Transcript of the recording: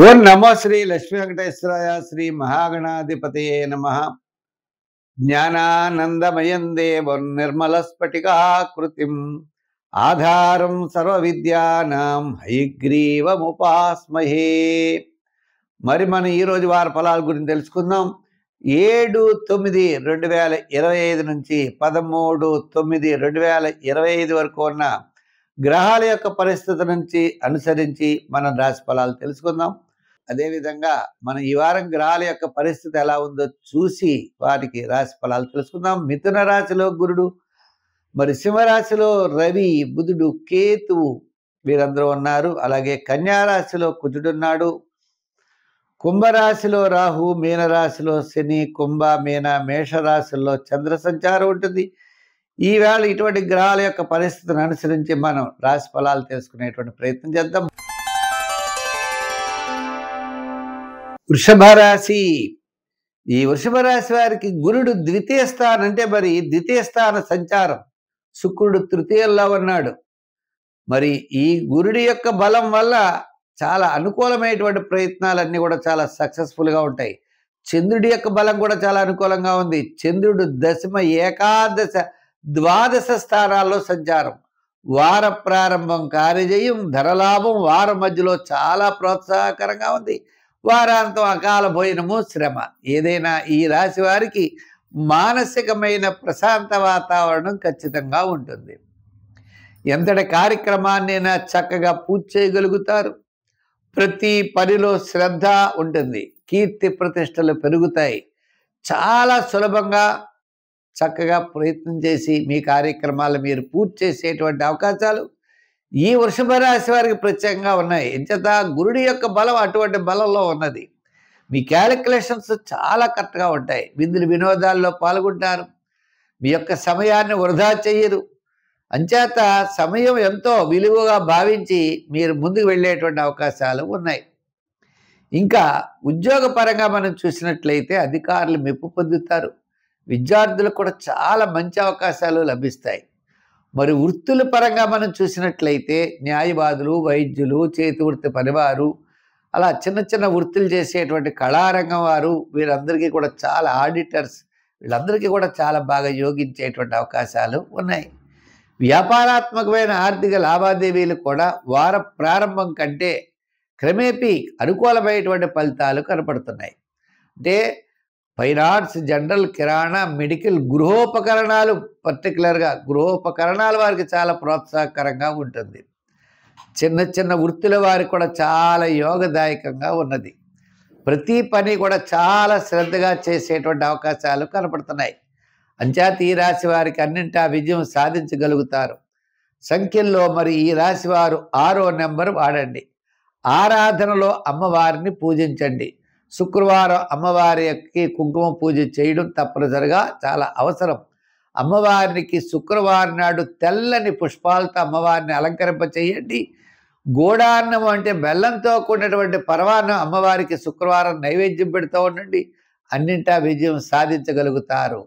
ఓం నమో శ్రీ లక్ష్మీ వెంకటేశ్వరాయ శ్రీ మహాగణాధిపతయే నమః. జ్ఞానానందమయం దేవం నిర్మలస్ఫటికాకృతిం ఆధారం సర్వవిద్యానాం హయగ్రీవముపాస్మహే. మరి మనం ఈరోజు వార ఫలాల గురించి తెలుసుకుందాం. 7/9/2025 నుంచి 13/9/2025 వరకు ఉన్న గ్రహాల యొక్క పరిస్థితి నుంచి అనుసరించి మనం రాశి ఫలాలు తెలుసుకుందాం. అదేవిధంగా మనం ఈ వారం గ్రహాల యొక్క పరిస్థితి ఎలా ఉందో చూసి వారికి రాశి ఫలాలు తెలుసుకుందాం. మిథున రాశిలో గురుడు, మరి సింహరాశిలో రవి, బుధుడు, కేతువు వీరందరూ ఉన్నారు. అలాగే కన్యా రాశిలో కుజుడున్నాడు. కుంభరాశిలో రాహు, మీనరాశిలో శని, కుంభ, మీన, మేషరాశుల్లో చంద్ర సంచారం ఉంటుంది. ఈవేళ ఇటువంటి గ్రహాల యొక్క పరిస్థితిని అనుసరించి మనం రాశి ఫలాలు తెలుసుకునేటువంటి ప్రయత్నం చేద్దాం. వృషభ రాశి. ఈ వృషభ రాశి వారికి గురుడు ద్వితీయ స్థానం, అంటే మరి ద్వితీయ స్థాన సంచారం. శుక్రుడు తృతీయంలో ఉన్నాడు. మరి ఈ గురుడి యొక్క బలం వల్ల చాలా అనుకూలమైనటువంటి ప్రయత్నాలన్నీ కూడా చాలా సక్సెస్ఫుల్గా ఉంటాయి. చంద్రుడి యొక్క బలం కూడా చాలా అనుకూలంగా ఉంది. చంద్రుడు దశమ, ఏకాదశ, ద్వాదశ స్థానాల్లో సంచారం. వార ప్రారంభం కార్యజయం, ధనలాభం. వారం మధ్యలో చాలా ప్రోత్సాహకరంగా ఉంది. వారాంతం అకాల భోజనము, శ్రమ. ఏదైనా ఈ రాశి వారికి మానసికమైన ప్రశాంత వాతావరణం ఖచ్చితంగా ఉంటుంది. ఎంతటి కార్యక్రమాన్నైనా చక్కగా పూర్తి చేయగలుగుతారు. ప్రతి పనిలో శ్రద్ధ ఉంటుంది. కీర్తి ప్రతిష్టలు పెరుగుతాయి. చాలా సులభంగా చక్కగా ప్రయత్నం చేసి మీ కార్యక్రమాలు మీరు పూర్తి చేసేటువంటి అవకాశాలు ఈ వృషభ రాశి వారికి ప్రత్యేకంగా ఉన్నాయి. ఎంచేత గురుడి యొక్క బలం అటువంటి బలంలో ఉన్నది. మీ క్యాలిక్యులేషన్స్ చాలా కరెక్ట్గా ఉంటాయి. విందులు వినోదాల్లో పాల్గొంటారు. మీ యొక్క సమయాన్ని వృధా చెయ్యరు. అంచేత సమయం ఎంతో విలువగా భావించి మీరు ముందుకు వెళ్ళేటువంటి అవకాశాలు ఉన్నాయి. ఇంకా ఉద్యోగపరంగా మనం చూసినట్లయితే అధికారులు మెప్పు పొందుతారు. విద్యార్థులకు కూడా చాలా మంచి అవకాశాలు లభిస్తాయి. మరి వృత్తుల పరంగా మనం చూసినట్లయితే న్యాయవాదులు, వైద్యులు, చేతి వృత్తి పనివారు, అలా చిన్న చిన్న వృత్తులు చేసేటువంటి కళారంగం వారు, వీరందరికీ కూడా చాలా ఆడిటర్స్, వీళ్ళందరికీ కూడా చాలా బాగా యోగించేటువంటి అవకాశాలు ఉన్నాయి. వ్యాపారాత్మకమైన ఆర్థిక లావాదేవీలు కూడా వార ప్రారంభం కంటే క్రమేపీ అనుకూలమైనటువంటి ఫలితాలు కనపడుతున్నాయి. అంటే ఫైనాన్స్, జనరల్, కిరాణా, మెడికల్, గృహోపకరణాలు, పర్టికులర్గా గృహోపకరణాల వారికి చాలా ప్రోత్సాహకరంగా ఉంటుంది. చిన్న చిన్న వృత్తుల వారికి కూడా చాలా యోగదాయకంగా ఉన్నది. ప్రతి పని కూడా చాలా శ్రద్ధగా చేసేటువంటి అవకాశాలు కనపడుతున్నాయి. అంచేత ఈ రాశి వారికి అన్నింటా విజయం సాధించగలుగుతారు. సంఖ్యల్లో మరి ఈ రాశి వారు 6వ నెంబర్ వాడండి. ఆరాధనలో అమ్మవారిని పూజించండి. శుక్రవారం అమ్మవారికి కుంకుమ పూజ చేయడం తప్పనిసరిగా చాలా అవసరం. అమ్మవారికి శుక్రవారం నాడు తెల్లని పుష్పాలతో అమ్మవారిని అలంకరింప చేయండి. గోడాన్నం అంటే బెల్లంతో కూడినటువంటి పరమాన్నం అమ్మవారికి శుక్రవారం నైవేద్యం పెడుతూ ఉండండి. అన్నింటా విజయం సాధించగలుగుతారు.